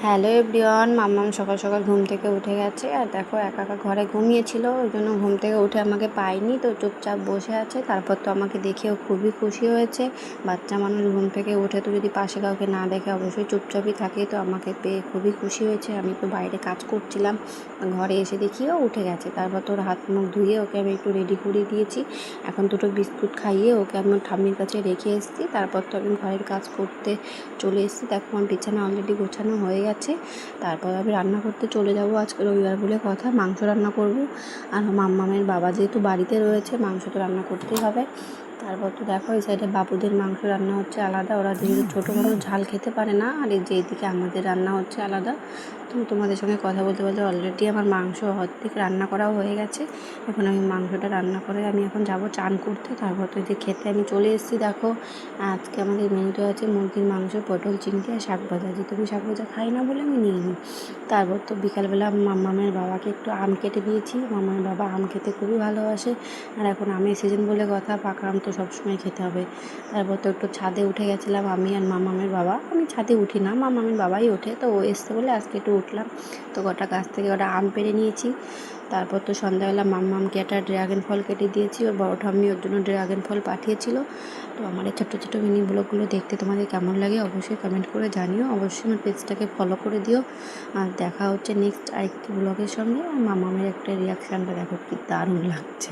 Hello everyone, মাম্মাম সকাল সকাল ঘুম থেকে উঠে গেছে। আর দেখো একা একা ঘরে ঘুমিয়েছিল, ওই জন্য ঘুম থেকে উঠে আমাকে পায়নি, তো চুপচাপ বসে আছে। তারপর তো আমাকে দেখেও খুবই খুশি হয়েছে। বাচ্চা মানুষ ঘুম থেকে উঠে তো যদি পাশে কাউকে না দেখে অবশ্যই চুপচাপই থাকে, তো আমাকে পেয়ে খুবই খুশি হয়েছে। আমি তো বাইরে কাজ করছিলাম, ঘরে এসে দেখিও উঠে গেছে। তারপর তোর হাত মুখ ধুয়ে ওকে আমি একটু রেডি করে দিয়েছি। এখন দুটো বিস্কুট খাইয়ে ওকে আমি ঠাম্মির কাছে রেখে এসেছি। তারপর তো আমি ঘরের কাজ করতে চলে এসেছি। দেখো আমার বিছানা অলরেডি গোছানো হয়ে গেছে। তারপর আমি রান্না করতে চলে যাব। আজকে রবিবার বলে কথা, মাংস রান্না করব। আর মাম্মামের বাবা যেহেতু বাড়িতে রয়েছে, মাংস তো রান্না করতেই হবে। তারপর তো দেখো এই সাইডে বাবুদের মাংস রান্না হচ্ছে আলাদা, ওরা যেহেতু ছোটো মানুষ ঝাল খেতে পারে না। আর এই যে এইদিকে আমাদের রান্না হচ্ছে আলাদা। তো তোমাদের সঙ্গে কথা বলতে বলতে অলরেডি আমার মাংস অর্ধেক রান্না করাও হয়ে গেছে। এখন আমি মাংসটা রান্না করে আমি এখন যাব চান করতে। তারপর তো যে খেতে আমি চলে এসেছি। দেখো আজকে আমাদের মেনুতে আছে মুরগির মাংস, পটল চিংড়ি আর শাক ভাজা। যেহেতু আমি শাক ভাজা খাই না বলে আমি নিইনি। তারপর তো বিকালবেলা মাম্মামের বাবাকে একটু আম কেটে দিয়েছি। মাম্মামের বাবা আম খেতে খুবই ভালোবাসে। আর এখন আমের সিজন বলে কথা, পাকা আম তো সবসময় খেতে হবে। তারপর তো একটু ছাদে উঠে গেছিলাম আমি আর মাম্মামের বাবা। আমি ছাদে উঠি না, মাম্মামের বাবাই ওঠে, তো ও এসছে বলে আজকে একটু উঠলাম। তো গোটা গাছ থেকে ওটা আম পেড়ে নিয়েছি। তারপর তো সন্ধ্যাবেলা মাম্মামকে একটা ড্রাগন ফল কেটে দিয়েছি। ওর বড় ঠাম্মি ওর জন্য ড্রাগন ফল পাঠিয়েছিল। তো আমার এই ছোট্টো ছোটো মিনি ব্লগগুলো দেখতে তোমাদের কেমন লাগে অবশ্যই কমেন্ট করে জানিও। অবশ্যই আমার পেজটাকে ফলো করে দিও। আর দেখা হচ্ছে নেক্সট আরেকটি ব্লগের সঙ্গে। আর মাম্মামের একটা রিয়াকশানটা দেখো কি দারুণ লাগছে।